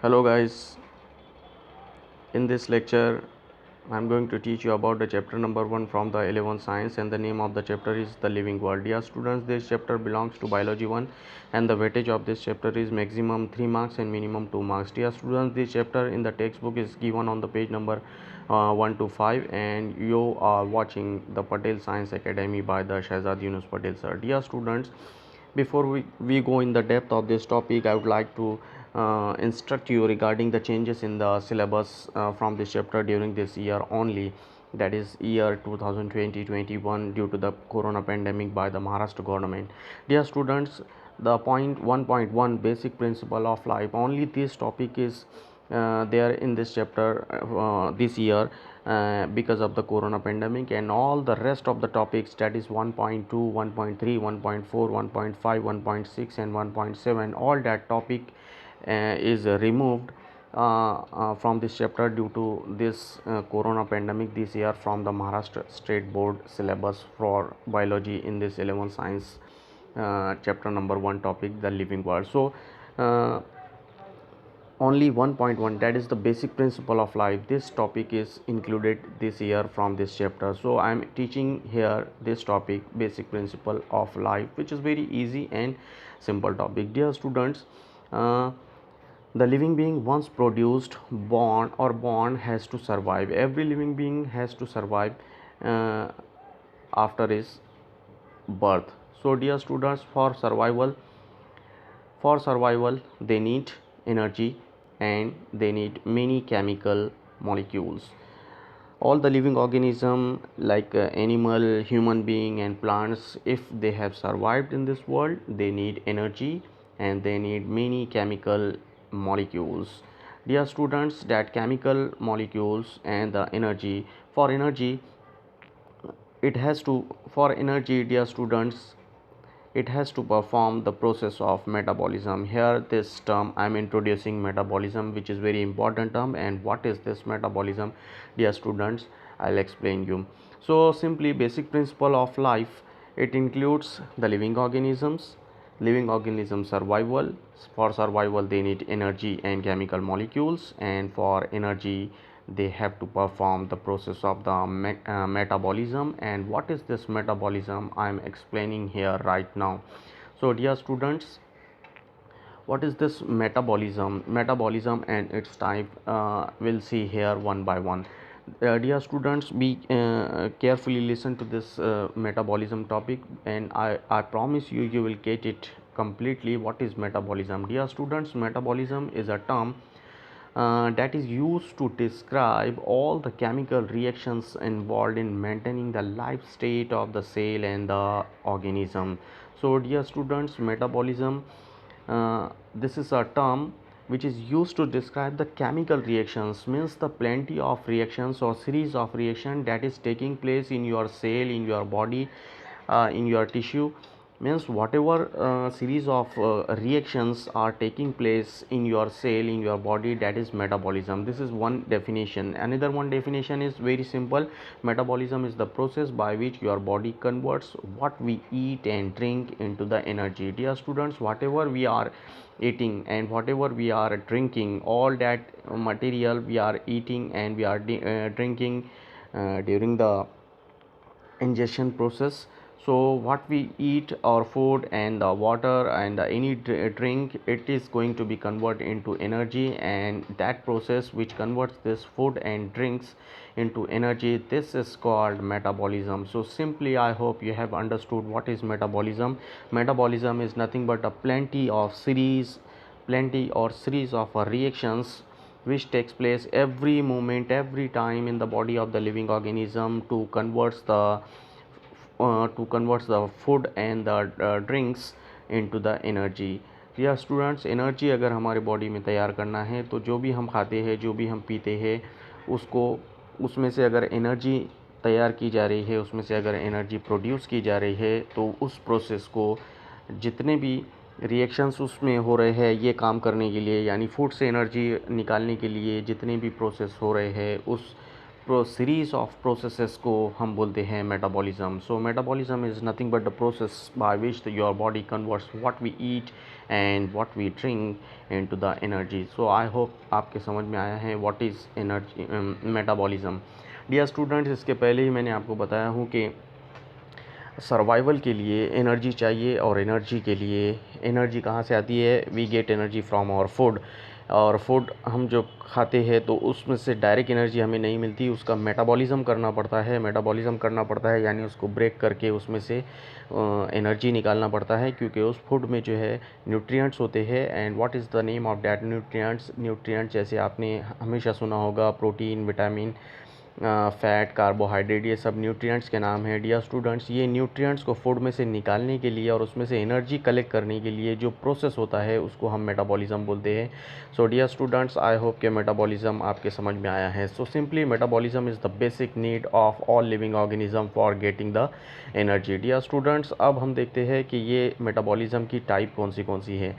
Hello guys, in this lecture I am going to teach you about the chapter number 1 from the 11th science, and the name of the chapter is the living world. Dear students, this chapter belongs to biology 1 and the weightage of this chapter is maximum 3 marks and minimum 2 marks. Dear students, this chapter in the textbook is given on the page number 1 to 5, and you are watching the Patel Science Academy by the Shahzad Yunus Patel sir. Dear students, before we go in the depth of this topic, I would like to instruct you regarding the changes in the syllabus from this chapter during this year only, that is year 2020-21, due to the corona pandemic by the Maharashtra government. Dear students, the point 1.1 basic principle of life, only this topic is there in this chapter this year because of the corona pandemic, and all the rest of the topics, that is 1.2, 1.3, 1.4, 1.5, 1.6 and 1.7, all that topic is removed from this chapter due to this corona pandemic this year from the Maharashtra State Board syllabus for biology in this 11th science chapter number 1 topic, the living world. So only 1.1, that is the basic principle of life, this topic is included this year from this chapter. So I am teaching here this topic, basic principle of life, which is very easy and simple topic. Dear students, the living being once produced, born has to survive. Every living being has to survive after his birth. So dear students, for survival they need energy and they need many chemical molecules. All the living organism like animal, human being and plants, if they have survived in this world, they need energy and they need many chemical molecules. Dear students, that chemical molecules and the energy, for energy dear students, it has to perform the process of metabolism. Here this term I am introducing metabolism, which is very important term. And what is this metabolism, dear students? I'll explain you. So simply, basic principle of life, it includes the living organisms survival. For survival they need energy and chemical molecules, and for energy they have to perform the process of the metabolism. And what is this metabolism, I am explaining here right now. So dear students, what is this metabolism and its type, we'll see here one by one. Dear students, be carefully listen to this metabolism topic, and I promise you, you will get it completely. What is metabolism? Dear students, metabolism is a term that is used to describe all the chemical reactions involved in maintaining the life state of the cell and the organism. So dear students, metabolism, this is a term which is used to describe the chemical reactions, means the plenty of reactions or series of reaction that is taking place in your cell, in your body, in your tissue, means whatever series of reactions are taking place in your cell, in your body, that is metabolism. This is one definition. Another one definition is very simple: metabolism is the process by which your body converts what we eat and drink into the energy. Dear students, whatever we are eating and whatever we are drinking, all that material we are eating and we are drinking during the ingestion process. So what we eat, our food and the water and any drink, it is going to be converted into energy, and that process which converts this food and drinks into energy, this is called metabolism. So simply, I hope you have understood what is metabolism. Metabolism is nothing but a plenty or series of reactions which takes place every moment, every time in the body of the living organism to converts the food and the drinks into the energy. या students, energy अगर हमारे body में तैयार करना है तो जो भी हम खाते हैं, जो भी हम पीते हैं, उसको उसमें से अगर एनर्जी तैयार की जा रही है, उसमें से अगर एनर्जी प्रोड्यूस की जा रही है, तो उस प्रोसेस को जितने भी रिएक्शंस उसमें हो रहे हैं ये काम करने के लिए, यानी फूड से एनर्जी निकालने के लिए जितने भी प्रोसेस हो रहे हैं, उस सीरीज ऑफ प्रोसेसेस को हम बोलते हैं metabolism. So metabolism is nothing but the process by which your body converts what we eat and what we drink into the energy. So I hope आपके समझ में आया है what is energy metabolism. Dear students, इसके पहले ही मैंने आपको बताया हूँ कि सर्वाइवल के लिए एनर्जी चाहिए, और एनर्जी के लिए एनर्जी कहाँ से आती है? We get energy from our food. और फूड हम जो खाते हैं तो उसमें से डायरेक्ट एनर्जी हमें नहीं मिलती, उसका मेटाबॉलिज्म करना पड़ता है. मेटाबॉलिज्म करना पड़ता है यानी उसको ब्रेक करके उसमें से एनर्जी निकालना पड़ता है, क्योंकि उस फूड में जो है न्यूट्रिएंट्स होते हैं. And what is the name of that nutrients? Nutrients जैसे आपने हमेशा सुना होगा, प्रोटीन, विटामिन, फैट, कार्बोहाइड्रेट, ये सब न्यूट्रिएंट्स के नाम हैं. डियर स्टूडेंट्स, ये न्यूट्रिएंट्स को फूड में से निकालने के लिए और उसमें से एनर्जी कलेक्ट करने के लिए जो प्रोसेस होता है उसको हम मेटाबॉलिज्म बोलते हैं. So dear students, I hope कि मेटाबॉलिज्म आपके समझ में आया है. So simply metabolism is the basic need of all living organism for getting the energy. Dear students, अब हम देखते हैं कि ये मेटाबॉलिज्म की टाइप कौन सी है.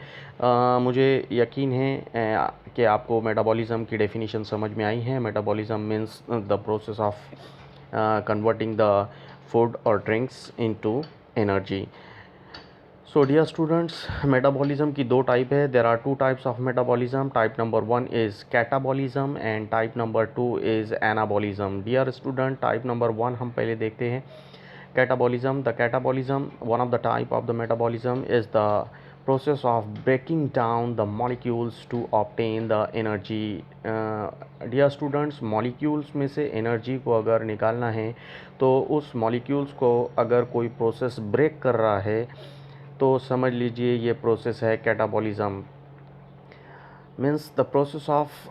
मुझे यकीन है कि आपको मेटाबॉलिज्म की डेफिनेशन समझ में आई है. Metabolism means the process of converting the food or drinks into energy. So dear students, metabolism की दो टाइप है. There are two types of metabolism. Type number 1 is catabolism and type number 2 is anabolism. Dear student, type number 1 हम पहले देखते हैं. Catabolism. The catabolism, one of the type of the metabolism, is the process of breaking down the molecules to obtain the energy. Dear students, molecules में से energy को अगर निकालना है तो उस molecules को अगर कोई process break कर रहा है तो समझ लीजिए ये process है catabolism. Means the process of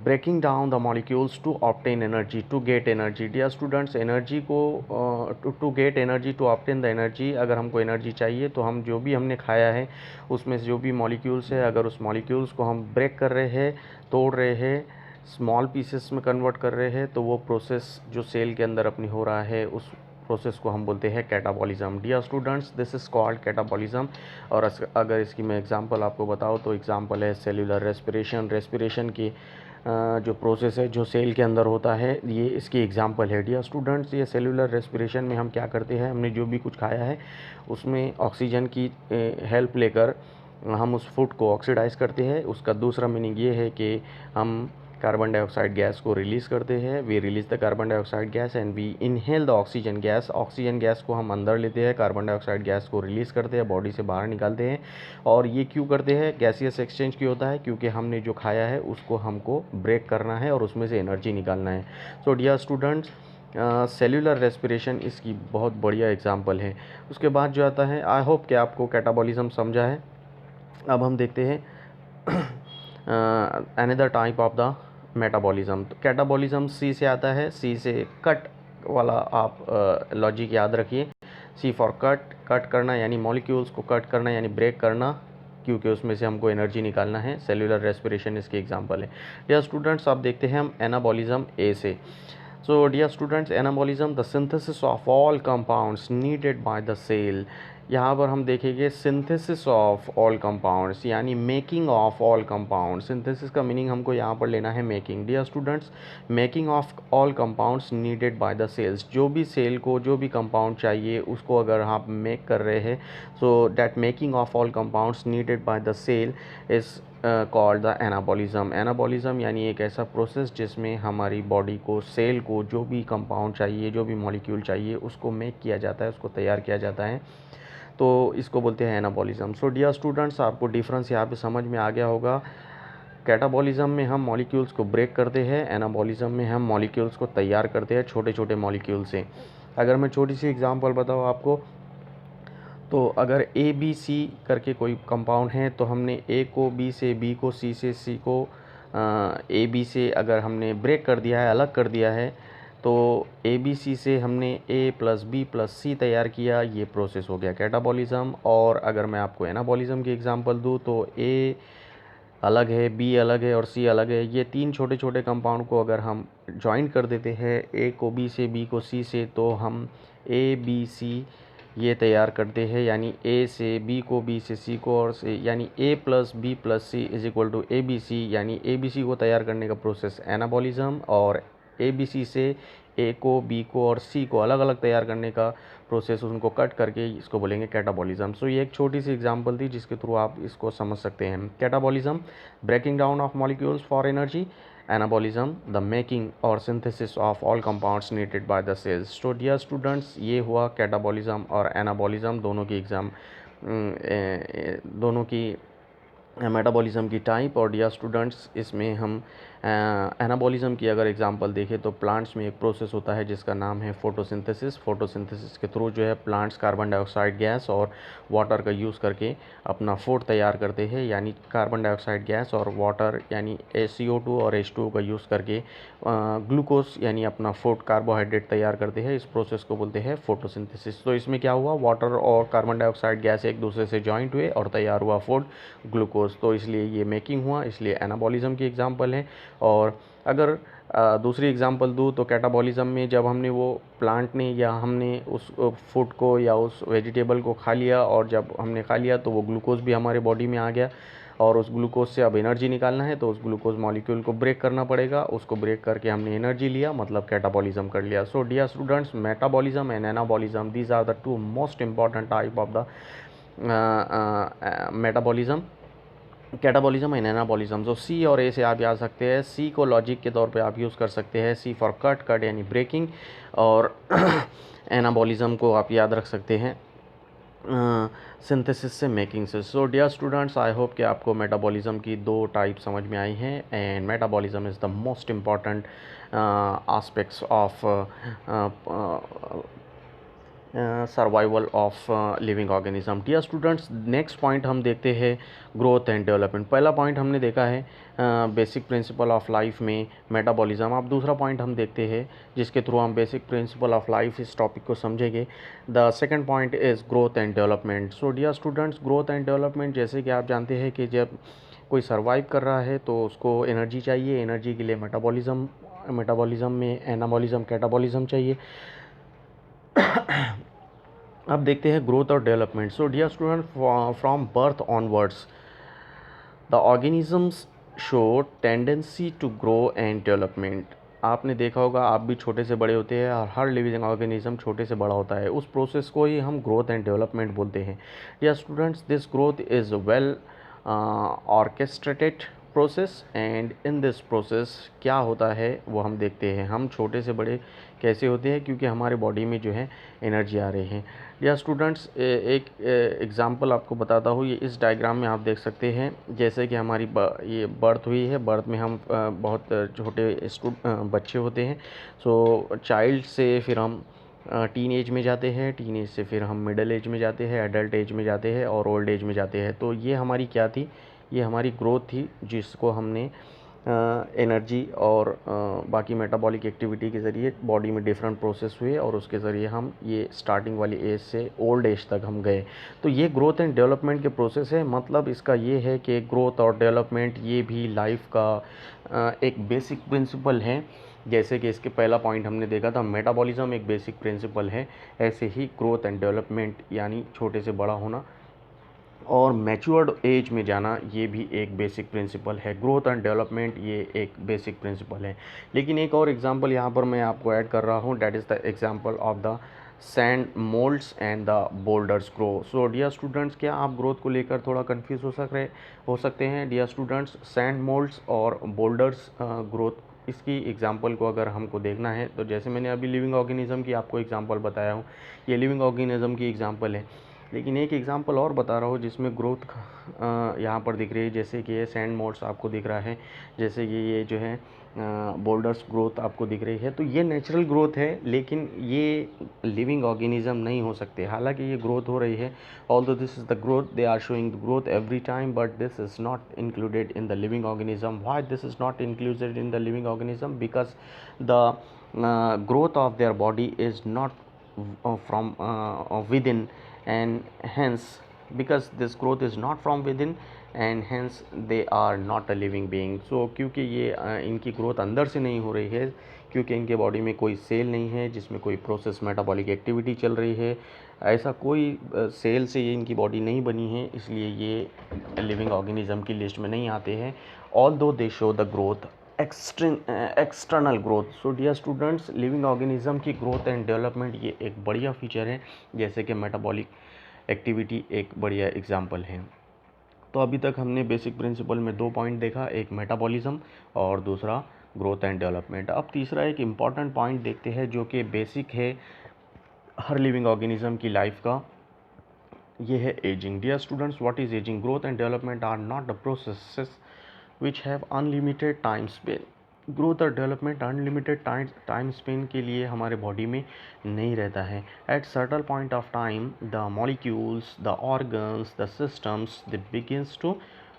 breaking down the molecules to obtain energy, to get energy. Dear students, energy को to get energy, to obtain the energy, अगर हमको एनर्जी चाहिए तो हम जो भी हमने खाया है उसमें से जो भी मॉलिक्यूल्स है, अगर उस मॉलिक्यूल्स को हम ब्रेक कर रहे हैं, तोड़ रहे हैं, स्मॉल पीसेस में कन्वर्ट कर रहे हैं, तो वो प्रोसेस जो सेल के अंदर अपनी हो रहा है उस प्रोसेस को हम बोलते हैं catabolism. Dear students, this is called catabolism. और अगर इसकी मैं एग्जांपल आपको बताऊँ तो एग्जांपल है सेल्यूलर रेस्पिरेशन. रेस्पिरेशन की जो प्रोसेस है जो सेल के अंदर होता है, ये इसकी एग्जांपल है. डियर स्टूडेंट्स, ये सेल्यूलर रेस्पिरेशन में हम क्या करते हैं, हमने जो भी कुछ खाया है उसमें ऑक्सीजन की हेल्प लेकर हम उस फूड को ऑक्सीडाइज करते हैं. उसका दूसरा मीनिंग ये है कि हम कार्बन डाइऑक्साइड गैस को रिलीज़ करते हैं. We release the carbon dioxide gas and we inhale the oxygen gas. Oxygen gas को हम अंदर लेते हैं, कार्बन डाइऑक्साइड गैस को रिलीज़ करते हैं, बॉडी से बाहर निकालते हैं. और ये क्यों करते हैं? गैसियस एक्सचेंज क्यों होता है? क्योंकि हमने जो खाया है उसको हमको ब्रेक करना है और उसमें से एनर्जी निकालना है. So dear students, cellular respiration इसकी बहुत बढ़िया एग्जाम्पल है. उसके बाद जो आता है, आई होप कि आपको कैटाबॉलिज्म समझा है. अब हम देखते हैं another type of the metabolism. तो कैटाबॉलिज्म सी से आता है. सी से कट वाला आप लॉजिक याद रखिए. सी फॉर कट. कट करना यानी मॉलिक्यूल्स को कट करना यानी ब्रेक करना, क्योंकि उसमें से हमको एनर्जी निकालना है. सेल्यूलर रेस्पिरेशन इसकी एग्जांपल है. डियर स्टूडेंट्स, आप देखते हैं हम एनाबॉलिज्म ए से. So dear students, anabolism the synthesis of all compounds needed by the cell. यहाँ पर हम देखेंगे सिंथेसिस ऑफ ऑल कंपाउंड्स यानी making of all compounds. Synthesis का मीनिंग हमको यहाँ पर लेना है making. Dear students, making of all compounds needed by the cells. जो भी सेल को जो भी कंपाउंड चाहिए उसको अगर आप मेक कर रहे हैं, so that making of all compounds needed by the cell is called the anabolism. Anabolism यानी एक ऐसा प्रोसेस जिसमें हमारी बॉडी को, सेल को जो भी कंपाउंड चाहिए, जो भी मॉलिक्यूल चाहिए उसको मेक किया जाता है, उसको तैयार किया जाता है, तो इसको बोलते हैं एनाबॉलिज्म. सो डियर स्टूडेंट्स, आपको डिफरेंस यहाँ पे समझ में आ गया होगा. कैटाबॉलिज्म में हम मॉलिक्यूल्स को ब्रेक करते हैं, एनाबॉलिज्म में हम मॉलिक्यूल्स को तैयार करते हैं छोटे छोटे मॉलिक्यूल से. अगर मैं छोटी सी एग्जांपल बताऊँ आपको, तो अगर ए बी सी करके कोई कंपाउंड है तो हमने ए को बी से, बी को सी से, सी को ए बी से अगर हमने ब्रेक कर दिया है, अलग कर दिया है, तो ए बी सी से हमने ए प्लस बी प्लस सी तैयार किया. ये प्रोसेस हो गया कैटाबॉलिज्म. और अगर मैं आपको एनाबॉलिज्म की एग्जांपल दूँ तो ए अलग है, बी अलग है और सी अलग है. ये तीन छोटे छोटे कंपाउंड को अगर हम जॉइंट कर देते हैं, ए को बी से, बी को सी से, तो हम ए बी सी ये तैयार करते हैं. यानी ए से बी को, बी से सी को, और से यानी A plus B plus C is equal to A B C. यानी ए बी सी को तैयार करने का प्रोसेस एनाबॉलिज्म और ABC से A को, B को और C को अलग अलग तैयार करने का प्रोसेस, उनको कट करके इसको बोलेंगे कैटाबॉलिज्म। सो ये एक छोटी सी एग्जांपल थी जिसके थ्रू आप इसको समझ सकते हैं। Catabolism, breaking down of molecules for energy. Anabolism, the making or synthesis of all compounds needed by the cells. तो डियर स्टूडेंट्स, ये हुआ कैटाबॉलिज्म और एनाबॉलिज्म दोनों की दोनों की मेटाबॉलिज्म की टाइप। और डियर स्टूडेंट्स, इसमें हम एनाबॉलिज्म की अगर एग्जांपल देखें तो प्लांट्स में एक प्रोसेस होता है जिसका नाम है फोटोसिंथेसिस। फोटोसिंथेसिस के थ्रू जो है प्लांट्स कार्बन डाइऑक्साइड गैस और वाटर का यूज़ करके अपना फूड तैयार करते हैं, यानी कार्बन डाइऑक्साइड गैस और वाटर यानी CO2 और H2O का यूज़ करके ग्लूकोज यानी अपना फूड कार्बोहाइड्रेट तैयार करते हैं। इस प्रोसेस को बोलते हैं फोटोसिंथेसिस। तो इसमें क्या हुआ, वाटर और कार्बन डाइऑक्साइड गैस एक दूसरे से जॉइंट हुए और तैयार हुआ फूड ग्लूकोज। तो इसलिए ये मेकिंग हुआ, इसलिए एनाबॉलिज्म की एग्जांपल है। और अगर दूसरी एग्जांपल दूँ तो कैटाबॉलिज्म में जब हमने वो प्लांट ने या हमने उस फूड को या उस वेजिटेबल को खा लिया, और जब हमने खा लिया तो वो ग्लूकोज भी हमारे बॉडी में आ गया, और उस ग्लूकोज से अब एनर्जी निकालना है तो उस ग्लूकोज मॉलिक्यूल को ब्रेक करना पड़ेगा, उसको ब्रेक करके हमने एनर्जी लिया, मतलब कैटाबॉलिज्म कर लिया। So dear students, metabolism and anabolism, these are the two most important type of the metabolism, catabolism and anabolism. जो C और A से आप याद सकते हैं, C को लॉजिक के तौर पे आप यूज़ कर सकते हैं, C फॉर कट, कट यानी ब्रेकिंग, और एनाबॉलिज्म को आप याद रख सकते हैं सिंथेसिस से, मेकिंग से। So dear students, I hope कि आपको मेटाबॉलिज्म की दो टाइप समझ में आई हैं, and metabolism is the most important aspects of survival of living organism. Dear students, next point हम देखते हैं ग्रोथ एंड डेवलपमेंट। पहला पॉइंट हमने देखा है बेसिक प्रिंसिपल ऑफ लाइफ में मेटाबॉलिज्म। अब दूसरा पॉइंट हम देखते हैं जिसके थ्रू हम बेसिक प्रिंसिपल ऑफ लाइफ इस टॉपिक को समझेंगे। The second point is growth and development. So dear students, growth and development, जैसे कि आप जानते हैं कि जब कोई सर्वाइव कर रहा है तो उसको एनर्जी चाहिए, एनर्जी के लिए मेटाबॉलिज्म में एनाबॉलिज्म, कैटाबॉलिज्म चाहिए। अब देखते हैं ग्रोथ और development. So dear student, from birth onwards the organisms show tendency to grow and development. आपने देखा होगा, आप भी छोटे से बड़े होते हैं और हर लिविंग ऑर्गेनिज्म छोटे से बड़ा होता है, उस प्रोसेस को ही हम ग्रोथ एंड डेवलपमेंट बोलते हैं। Dear students, this growth is well orchestrated process, and in this process क्या होता है वो हम देखते हैं। हम छोटे से बड़े कैसे होते हैं, क्योंकि हमारे बॉडी में जो है एनर्जी आ रही है। या स्टूडेंट्स, एक एग्जांपल आपको बताता हूँ, ये इस डायग्राम में आप देख सकते हैं। जैसे कि हमारी ये बर्थ हुई है, बर्थ में हम बहुत छोटे बच्चे होते हैं। सो चाइल्ड से फिर हम टीन एज में जाते हैं, टीन एज से फिर हम मिडिल एज में जाते हैं, एडल्ट एज में जाते हैं और ओल्ड एज में जाते हैं। तो ये हमारी क्या थी, ये हमारी ग्रोथ थी, जिसको हमने एनर्जी और बाकी मेटाबॉलिक एक्टिविटी के ज़रिए बॉडी में डिफरेंट प्रोसेस हुए और उसके ज़रिए हम ये स्टार्टिंग वाली एज से ओल्ड एज तक हम गए। तो ये ग्रोथ एंड डेवलपमेंट के प्रोसेस है। मतलब इसका ये है कि ग्रोथ और डेवलपमेंट ये भी लाइफ का एक बेसिक प्रिंसिपल है। जैसे कि इसके पहला पॉइंट हमने देखा था, मेटाबॉलिज्म एक बेसिक प्रिंसिपल है, ऐसे ही ग्रोथ एंड डेवलपमेंट यानी छोटे से बड़ा होना और मैच्योर्ड एज में जाना, ये भी एक बेसिक प्रिंसिपल है। ग्रोथ एंड डेवलपमेंट ये एक बेसिक प्रिंसिपल है। लेकिन एक और एग्जांपल यहाँ पर मैं आपको ऐड कर रहा हूँ, that is the example of the sand molds and the boulders grow. So dear students, क्या आप ग्रोथ को लेकर थोड़ा कंफ्यूज हो सकते हैं? डियर स्टूडेंट्स, सैंड मोल्ड्स और बोल्डर्स ग्रोथ, इसकी एग्जांपल को अगर हमको देखना है तो जैसे मैंने अभी लिविंग ऑर्गेनिज्म की आपको एग्जांपल बताया हूँ, ये लिविंग ऑर्गेनिज्म की एग्जांपल है। लेकिन एक एग्जांपल और बता रहा हूँ जिसमें ग्रोथ यहाँ पर दिख रही है। जैसे कि ये सैंड मोल्ड्स आपको दिख रहा है, जैसे कि ये जो है बोल्डर्स ग्रोथ आपको दिख रही है। तो ये नेचुरल ग्रोथ है, लेकिन ये लिविंग ऑर्गेनिज्म नहीं हो सकते। हालांकि ये ग्रोथ हो रही है, although this is the growth, they are showing the growth every time, but this is not included in the living organism. Why this is not included in the living organism? Because the growth of their body is not from within, and hence because this growth is not from within and hence they are not a living being. So क्योंकि ये इनकी growth अंदर से नहीं हो रही है, क्योंकि इनके बॉडी में कोई सेल नहीं है जिसमें कोई प्रोसेस मेटाबॉलिक एक्टिविटी चल रही है, ऐसा कोई सेल से ये इनकी बॉडी नहीं बनी है, इसलिए ये लिविंग ऑर्गेनिज्म की लिस्ट में नहीं आते हैं। Although they show the growth external growth. So dear students, living organism की ग्रोथ एंड डेवलपमेंट ये एक बढ़िया फीचर है, जैसे कि मेटाबॉलिक एक्टिविटी एक बढ़िया एग्जांपल है। तो अभी तक हमने बेसिक प्रिंसिपल में 2 पॉइंट देखा, एक मेटाबॉलिज्म और दूसरा ग्रोथ एंड डेवलपमेंट। अब तीसरा एक इम्पॉर्टेंट पॉइंट देखते हैं जो कि बेसिक है हर लिविंग ऑर्गेनिज्म की लाइफ का, ये है ageing. Dear students, what is ageing? Growth and development are not the processes which have unlimited time span। Growth और डेवलपमेंट अनलिमिटेड टाइम स्पेन के लिए हमारे बॉडी में नहीं रहता है। At certain point of time the molecules, the organs, the systems they begins to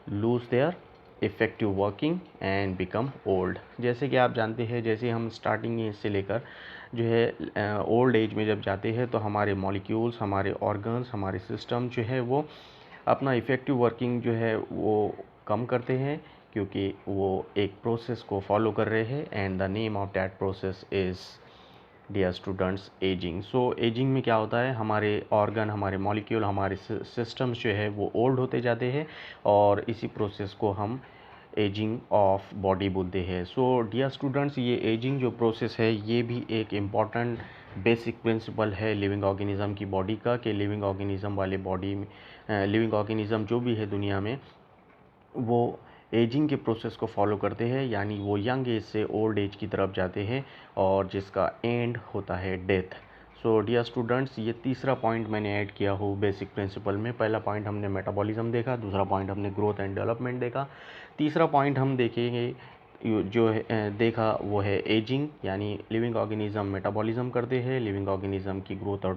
lose their effective working and become old. जैसे कि आप जानते हैं, जैसे हम स्टार्टिंग से लेकर जो है ओल्ड एज में जब जाते हैं तो हमारे मॉलिक्यूल्स, हमारे ऑर्गन्स, हमारे सिस्टम जो है वो अपना इफ़ेक्टिव वर्किंग जो है वो कम करते हैं, क्योंकि वो एक प्रोसेस को फॉलो कर रहे हैं, and the name of that process is dear students ageing. So ageing में क्या होता है, हमारे ऑर्गन, हमारे मॉलिक्यूल, हमारे सिस्टम्स जो है वो ओल्ड होते जाते हैं, और इसी प्रोसेस को हम एजिंग ऑफ बॉडी बोलते हैं। सो डियर स्टूडेंट्स, ये एजिंग जो प्रोसेस है ये भी एक इम्पॉर्टेंट बेसिक प्रिंसिपल है लिविंग ऑर्गेनिज्म की बॉडी का, कि लिविंग ऑर्गेनिज्म वाले बॉडी में लिविंग ऑर्गेनिज्म जो भी है दुनिया में वो एजिंग के प्रोसेस को फॉलो करते हैं, यानी वो यंग एज से ओल्ड एज की तरफ जाते हैं, और जिसका एंड होता है डेथ। सो डियर स्टूडेंट्स, ये तीसरा पॉइंट मैंने ऐड किया हो बेसिक प्रिंसिपल में। पहला पॉइंट हमने मेटाबॉलिज्म देखा, दूसरा पॉइंट हमने ग्रोथ एंड डेवलपमेंट देखा, तीसरा पॉइंट हम देखेंगे जो है देखा वो है एजिंग, यानी लिविंग ऑर्गेनिज्म मेटाबॉलिज्म करते हैं, लिविंग ऑर्गेनिज्म की ग्रोथ और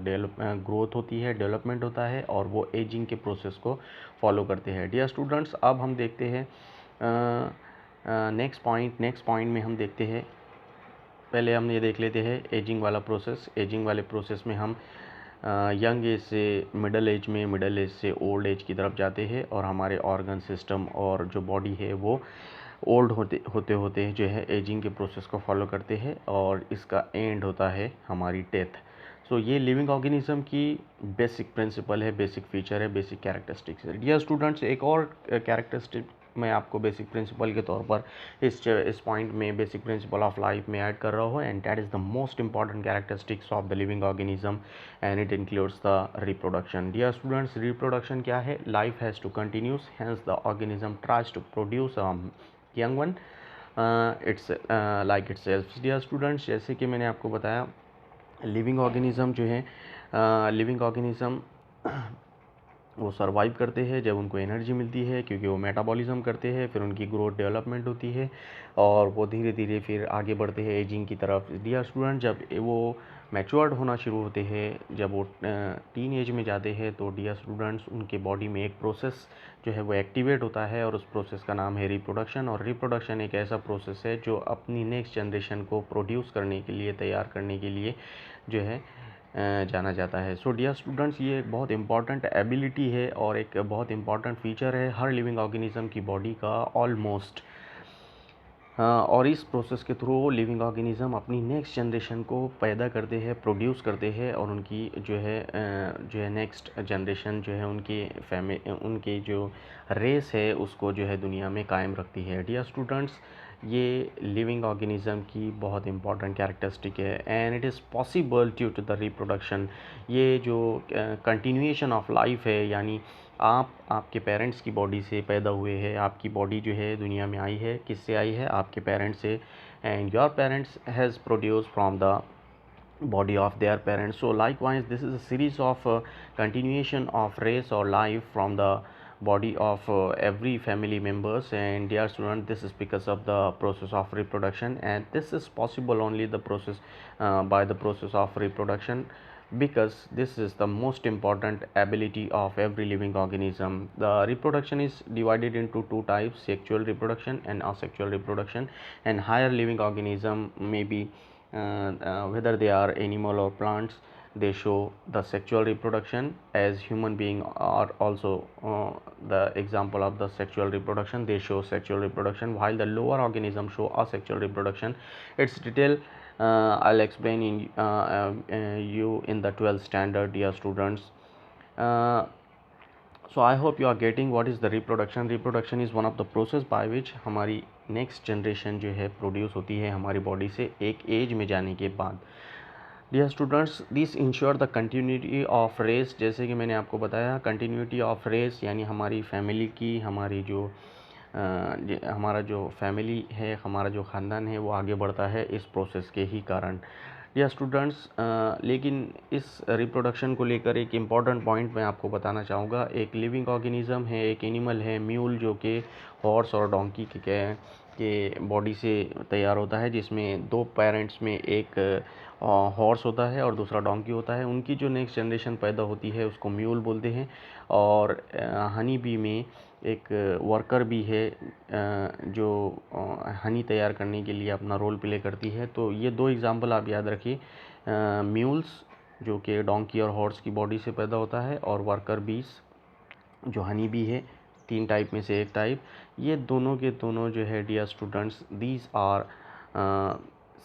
ग्रोथ होती है, डेवलपमेंट होता है, और वो एजिंग के प्रोसेस को फॉलो करते हैं। डियर स्टूडेंट्स, अब हम देखते हैं नेक्स्ट पॉइंट में हम देखते हैं, पहले हम ये देख लेते हैं एजिंग वाला प्रोसेस। एजिंग वाले प्रोसेस में हम यंग एज से मिडल एज में, मिडल एज से ओल्ड एज की तरफ जाते हैं, और हमारे ऑर्गन, सिस्टम और जो बॉडी है वो ओल्ड होते होते जो है एजिंग के प्रोसेस को फॉलो करते हैं, और इसका एंड होता है हमारी डेथ। सो ये लिविंग ऑर्गेनिज्म की बेसिक प्रिंसिपल है, बेसिक फीचर है, बेसिक कैरेक्टरिस्टिक्स है। डियर स्टूडेंट्स, एक और कैरेक्टरिस्टिक मैं आपको बेसिक प्रिंसिपल के तौर पर इस पॉइंट में बेसिक प्रिंसिपल ऑफ लाइफ में ऐड कर रहा हूँ, and that is the most important characteristics of the living organism, and it includes the reproduction. Dear students, reproduction क्या है? Life has to continues, hence the organism tries to produce young one it's like itself. Dear students, जैसे कि मैंने आपको बताया, living organism जो है living organism वो सर्वाइव करते हैं जब उनको एनर्जी मिलती है, क्योंकि वो मेटाबॉलिज्म करते हैं, फिर उनकी ग्रोथ डेवलपमेंट होती है, और वो धीरे धीरे फिर आगे बढ़ते हैं एजिंग की तरफ। डियर स्टूडेंट, जब वो मैच्योर्ड होना शुरू होते हैं, जब वो टीन एज में जाते हैं, तो डियर स्टूडेंट्स उनके बॉडी में एक प्रोसेस जो है वो एक्टिवेट होता है, और उस प्रोसेस का नाम है रिप्रोडक्शन। और रिप्रोडक्शन एक ऐसा प्रोसेस है जो अपनी नेक्स्ट जनरेशन को प्रोड्यूस करने के लिए, तैयार करने के लिए जो है जाना जाता है। सो डियर स्टूडेंट्स, ये एक बहुत इंपॉर्टेंट एबिलिटी है और एक बहुत इंपॉर्टेंट फीचर है हर लिविंग ऑर्गेनिज्म की बॉडी का ऑलमोस्ट। और इस प्रोसेस के थ्रू लिविंग ऑर्गेनिज्म अपनी नेक्स्ट जनरेशन को पैदा करते हैं, प्रोड्यूस करते हैं, और उनकी जो है नेक्स्ट जनरेशन जो है उनकी जो रेस है उसको जो है दुनिया में कायम रखती है। डियर स्टूडेंट्स, ये लिविंग ऑर्गेनिज्म की बहुत इंपॉर्टेंट कैरेक्टरिस्टिक है, and it is possible due to the reproduction. ये जो कंटिन्यूएशन ऑफ लाइफ है, यानी आप आपके पेरेंट्स की बॉडी से पैदा हुए हैं, आपकी बॉडी जो है दुनिया में आई है, किससे आई है? आपके पेरेंट्स से, and your parents has produce from the body of their parents. So likewise, this is a series of continuation of race or life from the body of every family members. And dear student, this is because of the process of reproduction, and this is possible only the process by the process of reproduction, because this is the most important ability of every living organism. The reproduction is divided into two types: sexual reproduction and asexual reproduction. And higher living organism may be whether they are animal or plants, they show the sexual reproduction, as human being are also the example of the sexual reproduction. They show sexual reproduction, while the lower organisms show asexual reproduction. Its detail I'll explain in you in the 12th standard, dear students. So I hope you are getting what is the reproduction. Reproduction is one of the process by which हमारी next generation जो है produce होती है हमारी body से एक as में जाने के बाद. Dear students, this ensure the continuity of race. जैसे कि मैंने आपको बताया, कंटिन्यूटी ऑफ रेस यानी हमारी फैमिली की, हमारी जो हमारा जो फैमिली है, हमारा जो ख़ानदान है वो आगे बढ़ता है इस प्रोसेस के ही कारण. या स्टूडेंट्स, लेकिन इस रिप्रोडक्शन को लेकर एक इम्पॉर्टेंट पॉइंट मैं आपको बताना चाहूँगा. एक लिविंग ऑर्गेनिज्म है, एक एनिमल है म्यूल, जो कि हॉर्स और डोंकी के बॉडी से तैयार होता है, जिसमें दो पेरेंट्स में एक हॉर्स होता है और दूसरा डोंकी होता है. उनकी जो नेक्स्ट जनरेशन पैदा होती है उसको म्यूल बोलते हैं. और हनी बी में एक वर्कर भी है जो हनी तैयार करने के लिए अपना रोल प्ले करती है. तो ये दो एग्जांपल आप याद रखिए, म्यूल्स जो कि डोंकी और हॉर्स की बॉडी से पैदा होता है, और वर्कर बीस जो हनी बी है, 3 टाइप में से एक टाइप. ये दोनों के दोनों जो है dear students, these are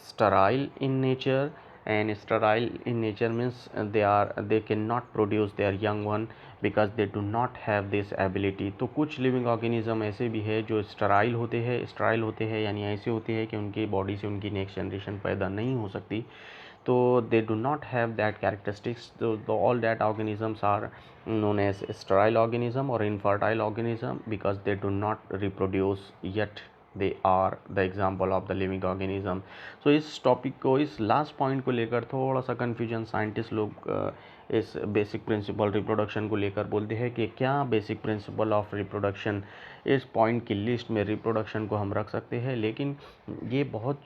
sterile in nature, and sterile in nature means they cannot produce their young one because they do not have this ability. तो कुछ लिविंग ऑर्गेनिज्म ऐसे भी है जो स्टराइल होते हैं यानी ऐसे होते हैं कि उनकी बॉडी से उनकी नेक्स्ट जनरेशन पैदा नहीं हो सकती. तो they do not have that characteristics. So all that organisms are known as sterile organism or infertile organism because they do not reproduce yet. They are the example of the living organism. So इस topic को, इस last point को लेकर थोड़ा सा confusion scientist लोग इस basic principle reproduction को लेकर बोलते हैं कि क्या बेसिक प्रिंसिपल ऑफ रिप्रोडक्शन, इस पॉइंट की लिस्ट में रिप्रोडक्शन को हम रख सकते हैं. लेकिन ये बहुत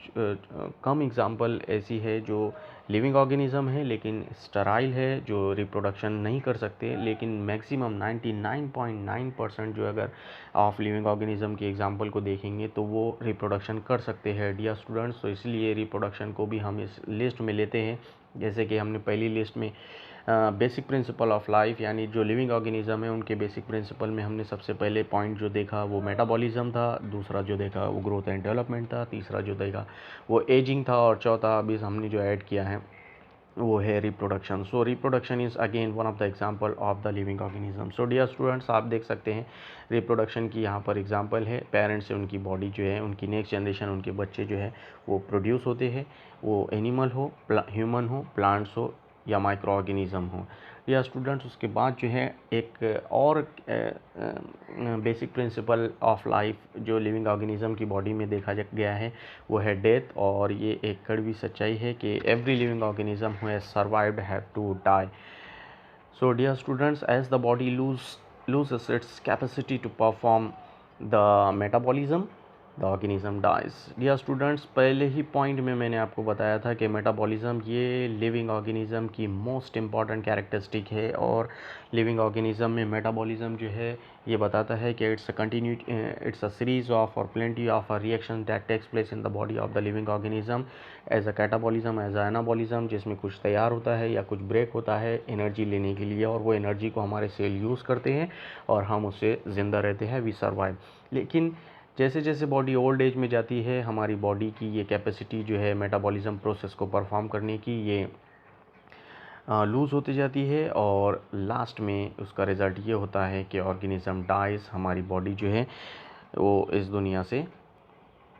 कम एग्जाम्पल ऐसी है जो लिविंग ऑर्गेनिज्म है लेकिन स्टराइल है, जो रिप्रोडक्शन नहीं कर सकते. लेकिन मैक्सिमम 99.9% जो अगर ऑफ लिविंग ऑर्गेनिज्म के एग्जांपल को देखेंगे तो वो रिप्रोडक्शन कर सकते हैं डियर स्टूडेंट्स. तो इसलिए रिप्रोडक्शन को भी हम इस लिस्ट में लेते हैं. जैसे कि हमने पहली लिस्ट में बेसिक प्रिंसिपल ऑफ लाइफ यानी जो लिविंग ऑर्गेनिज्म है उनके बेसिक प्रिंसिपल में हमने सबसे पहले पॉइंट जो देखा वो मेटाबॉलिज्म था, दूसरा जो देखा वो ग्रोथ एंड डेवलपमेंट था, तीसरा जो देखा वो एजिंग था, और चौथा अभी हमने जो ऐड किया है वो है reproduction. So reproduction is again one of the example of the living organism. So dear students, आप देख सकते हैं रिप्रोडक्शन की यहाँ पर एग्जांपल है. पेरेंट्स से उनकी बॉडी जो है, उनकी नेक्स्ट जनरेशन, उनके बच्चे जो है वो प्रोड्यूस होते हैं, वो एनिमल हो, ह्यूमन हो, प्लांट्स हो या माइक्रो ऑर्गेनिज्म हो. या स्टूडेंट्स, उसके बाद जो है एक और बेसिक प्रिंसिपल ऑफ लाइफ जो लिविंग ऑर्गेनिज्म की बॉडी में देखा गया है वो है डेथ. और ये एक कड़वी सच्चाई है कि every living organism who has survived have to die. So dear students, as the body loses its capacity to perform the metabolism, the organism dies. Dear students, पहले ही पॉइंट में मैंने आपको बताया था कि मेटाबॉलिज्म ये लिविंग ऑर्गेनिज्म की most important characteristic है. और लिविंग ऑर्गेनिज्म में मेटाबॉलिज्म जो है ये बताता है कि इट्स अ सीरीज ऑफ और plenty of reaction that takes place in the body of the living organism as a catabolism, as a anabolism, जिसमें कुछ तैयार होता है या कुछ ब्रेक होता है एनर्जी लेने के लिए, और वो एनर्जी को हमारे सेल यूज़ करते हैं और हम उससे ज़िंदा रहते हैं, वी सर्वाइव. लेकिन जैसे जैसे बॉडी ओल्ड एज में जाती है हमारी बॉडी की ये कैपेसिटी जो है मेटाबॉलिज्म प्रोसेस को परफॉर्म करने की ये लूज़ होती जाती है, और लास्ट में उसका रिज़ल्ट ये होता है कि ऑर्गेनिज्म डाइज. हमारी बॉडी जो है वो इस दुनिया से,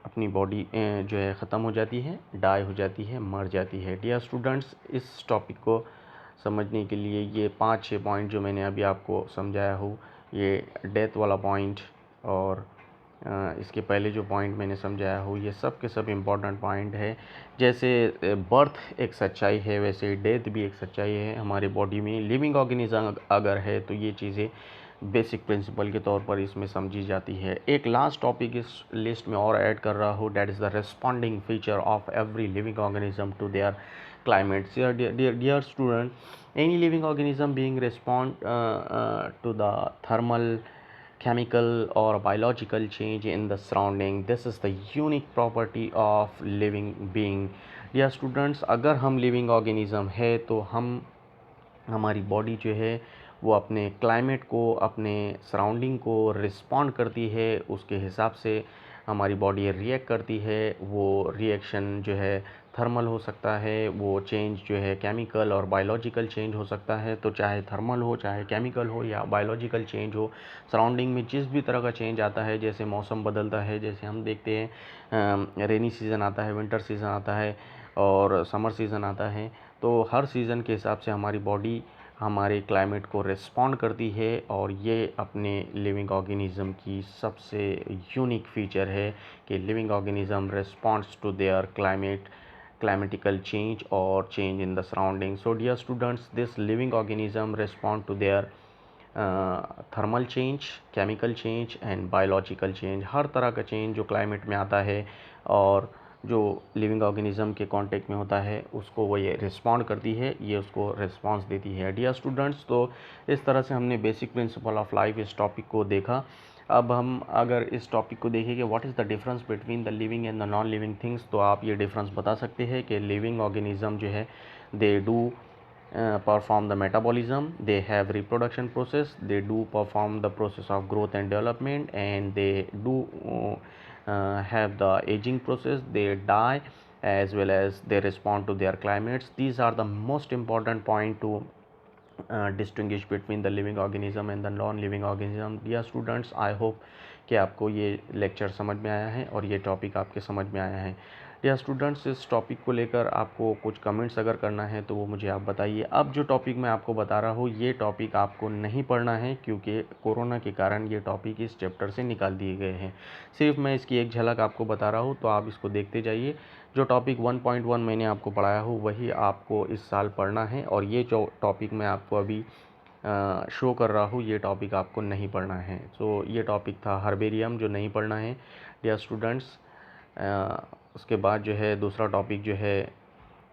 अपनी बॉडी जो है ख़त्म हो जाती है, डाई हो जाती है, मर जाती है. डियर स्टूडेंट्स, इस टॉपिक को समझने के लिए ये 5-6 पॉइंट जो मैंने अभी आपको समझाया हूँ, ये डेथ वाला पॉइंट और इसके पहले जो पॉइंट मैंने समझाया हो, ये सब के सब इम्पॉर्टेंट पॉइंट है. जैसे बर्थ एक सच्चाई है वैसे डेथ भी एक सच्चाई है हमारी बॉडी में. लिविंग ऑर्गेनिज्म अगर है तो ये चीज़ें बेसिक प्रिंसिपल के तौर पर इसमें समझी जाती है. एक लास्ट टॉपिक इस लिस्ट में और ऐड कर रहा हूँ, that is the responding feature of every living organism to their climates. Dear student, any living organism being respond to the thermal, chemical or biological change in the surrounding, this is the unique property of living being. Dear students, अगर हम living organism है तो हमारी body जो है वो अपने climate को, अपने सराउंडिंग को रिस्पॉन्ड करती है, उसके हिसाब से हमारी बॉडी रिएक्ट करती है. वो रिएक्शन जो है थर्मल हो सकता है, वो चेंज जो है केमिकल और बायोलॉजिकल चेंज हो सकता है। तो चाहे थर्मल हो, चाहे केमिकल हो या बायोलॉजिकल चेंज हो, सराउंडिंग में जिस भी तरह का चेंज आता है, जैसे मौसम बदलता है, जैसे हम देखते हैं रेनी सीज़न आता है, विंटर सीज़न आता है और समर सीज़न आता है, तो हर सीज़न के हिसाब से हमारी बॉडी हमारे क्लाइमेट को रिस्पॉन्ड करती है। और ये अपने लिविंग ऑर्गेनिज़म की सबसे यूनिक फीचर है कि living organism responds to their climatical change or change in the surroundings. So dear students, this living organism respond to their thermal change, chemical change and biological change. हर तरह का change जो climate में आता है और जो लिविंग ऑर्गेनिज़म के कांटेक्ट में होता है उसको वो ये रिस्पॉन्ड करती है, ये उसको रिस्पॉन्स देती है। डियर स्टूडेंट्स, तो इस तरह से हमने बेसिक प्रिंसिपल ऑफ लाइफ इस टॉपिक को देखा। अब हम अगर इस टॉपिक को देखें कि what is the difference between the living and the non living things, तो आप ये डिफरेंस बता सकते हैं कि लिविंग ऑर्गेनिज़म जो है they do perform the metabolism, they have reproduction process, they do perform the process of growth and development, and they do have the aging process, they die, as well as they respond to their climates. These are the most important point to distinguish between the living organism and the non living organism. Dear students, I hope कि आपको ये lecture समझ में आया है और ये topic आपके समझ में आया है। डियर स्टूडेंट्स, इस टॉपिक को लेकर आपको कुछ कमेंट्स अगर करना है तो वो मुझे आप बताइए। अब जो टॉपिक मैं आपको बता रहा हूँ ये टॉपिक आपको नहीं पढ़ना है क्योंकि कोरोना के कारण ये टॉपिक इस चैप्टर से निकाल दिए गए हैं। सिर्फ मैं इसकी एक झलक आपको बता रहा हूँ, तो आप इसको देखते जाइए। जो टॉपिक 1.1 मैंने आपको पढ़ाया हो वही आपको इस साल पढ़ना है, और ये जो टॉपिक मैं आपको अभी शो कर रहा हूँ ये टॉपिक आपको नहीं पढ़ना है। तो ये टॉपिक था हर्बेरियम, जो नहीं पढ़ना है डियर स्टूडेंट्स। उसके बाद जो है दूसरा टॉपिक जो है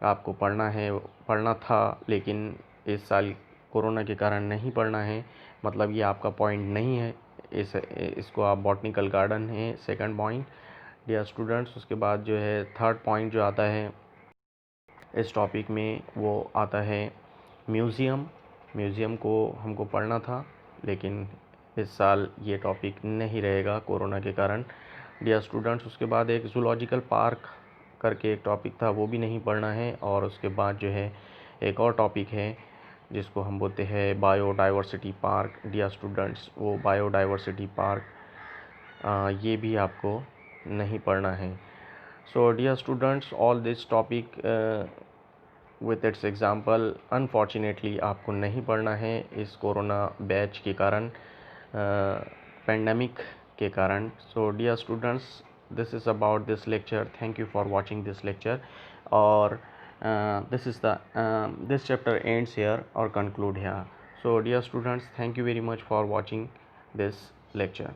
आपको पढ़ना था लेकिन इस साल कोरोना के कारण नहीं पढ़ना है, मतलब ये आपका पॉइंट नहीं है। इसको आप बॉटनिकल गार्डन है सेकंड पॉइंट डियर स्टूडेंट्स। उसके बाद जो है थर्ड पॉइंट जो आता है इस टॉपिक में वो आता है म्यूज़ियम को हमको पढ़ना था लेकिन इस साल ये टॉपिक नहीं रहेगा कोरोना के कारण डियर स्टूडेंट्स। उसके बाद एक ज़ूलॉजिकल पार्क करके एक टॉपिक था, वो भी नहीं पढ़ना है। और उसके बाद जो है एक और टॉपिक है जिसको हम बोलते हैं बायोडाइवर्सिटी पार्क डियर स्टूडेंट्स, वो बायोडाइवर्सिटी पार्क ये भी आपको नहीं पढ़ना है। So dear students, all this topic with its example unfortunately आपको नहीं पढ़ना है इस कोरोना बैच के कारण, पेंडेमिक के कारण। So dear students, this is about this lecture. Thank you for watching this lecture, or this chapter ends here or conclude here. So dear students, thank you very much for watching this lecture.